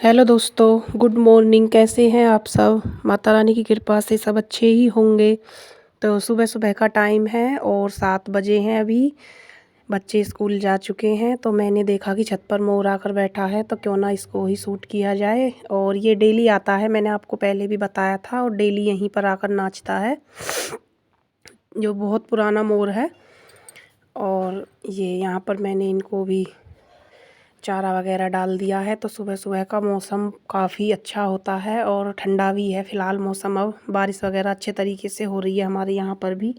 Hello दोस्तों, good morning. कैसे हैं आप सब? माता रानी की कृपा से सब अच्छे ही होंगे। तो सुबह सुबह का टाइम है और 7 बजे हैं अभी। बच्चे स्कूल जा चुके हैं तो मैंने देखा कि छत पर मोर आकर बैठा है तो क्यों ना इसको ही शूट किया जाए। और ये डेली आता है, मैंने आपको पहले भी बताया था, और डेली यहीं पर आकर नाचता है। जो बहुत पुराना मोर है। और ये यहाँ पर मैंने इनको भी चारा वगैरह डाल दिया है। तो सुबह सुबह का मौसम काफ़ी अच्छा होता है और ठंडा भी है फ़िलहाल मौसम। अब बारिश वगैरह अच्छे तरीके से हो रही है हमारे यहाँ पर भी।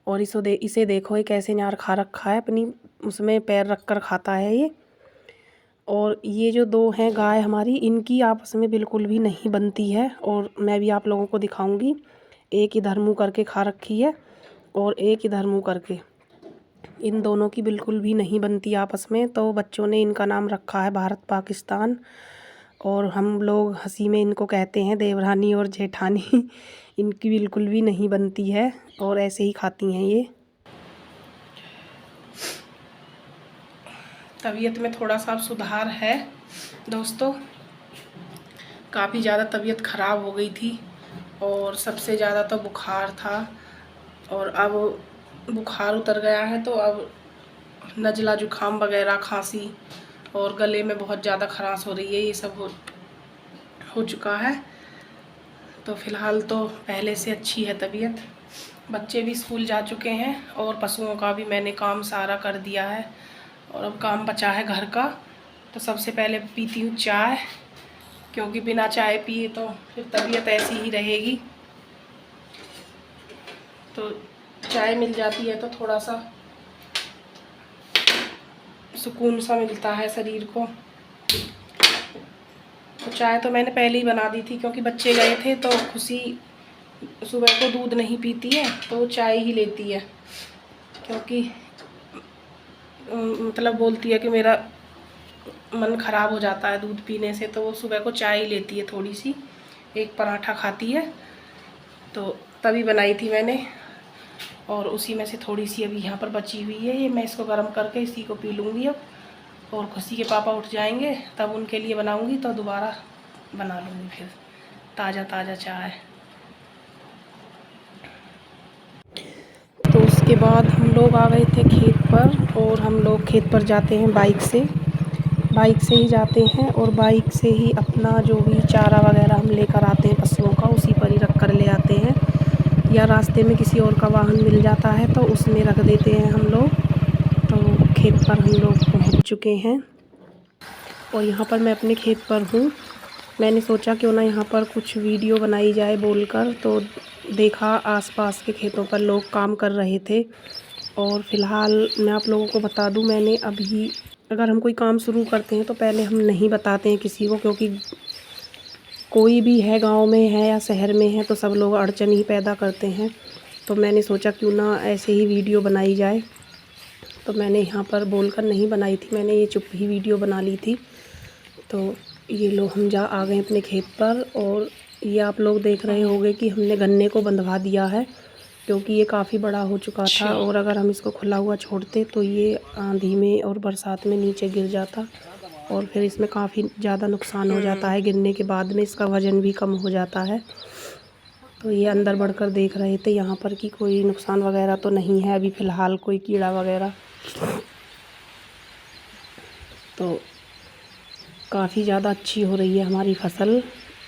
और इसे देखो, ये कैसे नार खा रखा है, अपनी उसमें पैर रख कर खाता है ये। और ये जो दो हैं गाय हमारी, इनकी आपस में बिल्कुल भी नहीं बनती है, और मैं भी आप लोगों को दिखाऊंगी। एक इधर मुँह करके खा रखी है और एक इधर मुँह करके। इन दोनों की बिल्कुल भी नहीं बनती आपस में। तो बच्चों ने इनका नाम रखा है भारत पाकिस्तान, और हम लोग हंसी में इनको कहते हैं देवरानी और जेठानी। इनकी बिल्कुल भी नहीं बनती है और ऐसे ही खाती हैं ये। तबीयत में थोड़ा सा सुधार है दोस्तों। काफ़ी ज़्यादा तबीयत ख़राब हो गई थी और सबसे ज़्यादा तो बुखार था, और अब बुखार उतर गया है तो अब नज़ला जुखाम वगैरह, खांसी और गले में बहुत ज़्यादा खराश हो रही है, ये सब हो चुका है। तो फ़िलहाल तो पहले से अच्छी है तबीयत। बच्चे भी स्कूल जा चुके हैं और पशुओं का भी मैंने काम सारा कर दिया है, और अब काम बचा है घर का। तो सबसे पहले पीती हूँ चाय, क्योंकि बिना चाय पिए तो फिर तबीयत ऐसी ही रहेगी। तो चाय मिल जाती है तो थोड़ा सा सुकून सा मिलता है शरीर को। तो चाय तो मैंने पहले ही बना दी थी, क्योंकि बच्चे गए थे तो खुशी सुबह को दूध नहीं पीती है तो चाय ही लेती है। क्योंकि मतलब बोलती है कि मेरा मन ख़राब हो जाता है दूध पीने से, तो वो सुबह को चाय ही लेती है थोड़ी सी। एक पराठा खाती है, तो तभी बनाई थी मैंने, और उसी में से थोड़ी सी अभी यहाँ पर बची हुई है। ये मैं इसको गर्म करके इसी को पी लूँगी अब। और खुशी के पापा उठ जाएंगे तब उनके लिए बनाऊँगी, तो दोबारा बना लूँगी फिर ताज़ा ताज़ा चाय। तो उसके बाद हम लोग आ गए थे खेत पर, और हम लोग खेत पर जाते हैं बाइक से ही जाते हैं, और बाइक से ही अपना जो भी चारा वगैरह हम लेकर आते हैं पशुओं का, उसी पर ही रख कर ले आते हैं। या रास्ते में किसी और का वाहन मिल जाता है तो उसमें रख देते हैं हम लोग। तो खेत पर हम लोग पहुंच चुके हैं, और यहाँ पर मैं अपने खेत पर हूँ। मैंने सोचा क्यों ना यहाँ पर कुछ वीडियो बनाई जाए बोलकर, तो देखा आसपास के खेतों पर लोग काम कर रहे थे। और फ़िलहाल मैं आप लोगों को बता दूँ, मैंने अभी, अगर हम कोई काम शुरू करते हैं तो पहले हम नहीं बताते हैं किसी को, क्योंकि कोई भी है, गांव में है या शहर में है, तो सब लोग अड़चन ही पैदा करते हैं। तो मैंने सोचा क्यों ना ऐसे ही वीडियो बनाई जाए। तो मैंने यहाँ पर बोलकर नहीं बनाई थी, मैंने ये चुप ही वीडियो बना ली थी। तो ये लोग हम जा आ गए अपने खेत पर, और ये आप लोग देख रहे होंगे कि हमने गन्ने को बंधवा दिया है, क्योंकि ये काफ़ी बड़ा हो चुका था। और अगर हम इसको खुला हुआ छोड़ते तो ये आंधी में और बरसात में नीचे गिर जाता, और फिर इसमें काफ़ी ज़्यादा नुकसान हो जाता है। गिरने के बाद में इसका वज़न भी कम हो जाता है। तो ये अंदर बढ़कर देख रहे थे यहाँ पर कि कोई नुकसान वगैरह तो नहीं है अभी फ़िलहाल, कोई कीड़ा वगैरह। तो काफ़ी ज़्यादा अच्छी हो रही है हमारी फसल,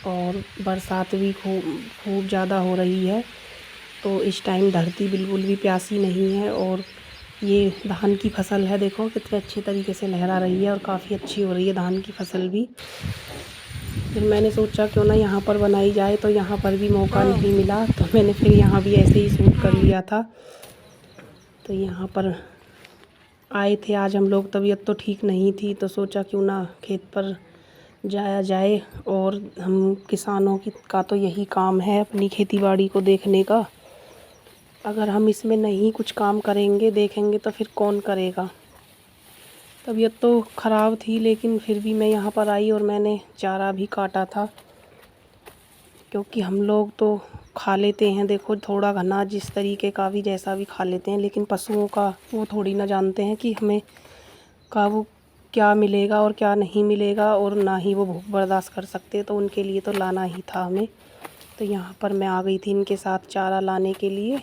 और बरसात भी खूब ज़्यादा हो रही है। तो इस टाइम धरती बिल्कुल भी प्यासी नहीं है, और ये धान की फसल है, देखो कितने अच्छे तरीके से लहरा रही है और काफ़ी अच्छी हो रही है धान की फसल भी। फिर मैंने सोचा क्यों ना यहाँ पर बनाई जाए, तो यहाँ पर भी मौका नहीं मिला, तो मैंने फिर यहाँ भी ऐसे ही शूट कर लिया था। तो यहाँ पर आए थे आज हम लोग, तबीयत तो ठीक नहीं थी, तो सोचा क्यों ना खेत पर जाया जाए। और हम किसानों की का तो यही काम है अपनी खेती बाड़ी को देखने का। अगर हम इसमें नहीं कुछ काम करेंगे, देखेंगे, तो फिर कौन करेगा। तबीयत तो ख़राब थी, लेकिन फिर भी मैं यहाँ पर आई और मैंने चारा भी काटा था, क्योंकि हम लोग तो खा लेते हैं, देखो थोड़ा घना जिस तरीके का भी जैसा भी खा लेते हैं, लेकिन पशुओं का वो थोड़ी ना जानते हैं कि हमें का वो क्या मिलेगा और क्या नहीं मिलेगा, और ना ही वो भूख बर्दाश्त कर सकते, तो उनके लिए तो लाना ही था हमें। तो यहाँ पर मैं आ गई थी इनके साथ चारा लाने के लिए।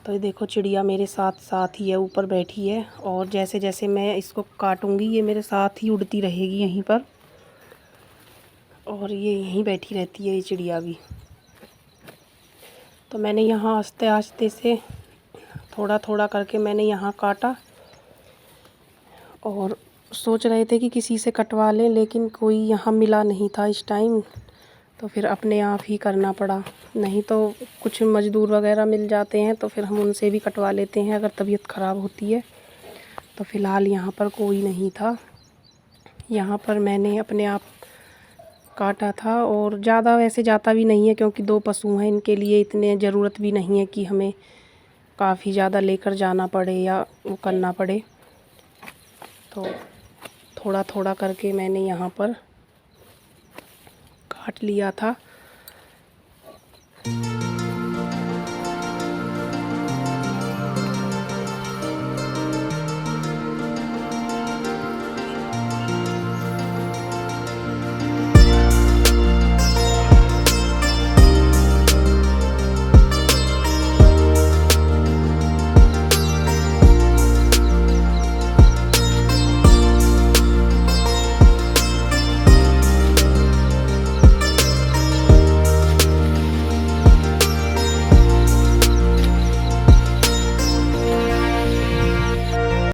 तो ये देखो चिड़िया मेरे साथ साथ ही है, ऊपर बैठी है, और जैसे जैसे मैं इसको काटूंगी ये मेरे साथ ही उड़ती रहेगी यहीं पर, और ये यहीं बैठी रहती है ये चिड़िया भी। तो मैंने यहाँ आस्ते आस्ते से थोड़ा थोड़ा करके मैंने यहाँ काटा, और सोच रहे थे कि किसी से कटवा लें, लेकिन कोई यहाँ मिला नहीं था इस टाइम, तो फिर अपने आप ही करना पड़ा। नहीं तो कुछ मज़दूर वगैरह मिल जाते हैं तो फिर हम उनसे भी कटवा लेते हैं अगर तबीयत ख़राब होती है। तो फ़िलहाल यहाँ पर कोई नहीं था, यहाँ पर मैंने अपने आप काटा था। और ज़्यादा वैसे जाता भी नहीं है, क्योंकि 2 पशु हैं, इनके लिए इतने ज़रूरत भी नहीं है कि हमें काफ़ी ज़्यादा लेकर जाना पड़े या वो करना पड़े। तो थोड़ा थोड़ा करके मैंने यहाँ पर काट लिया था।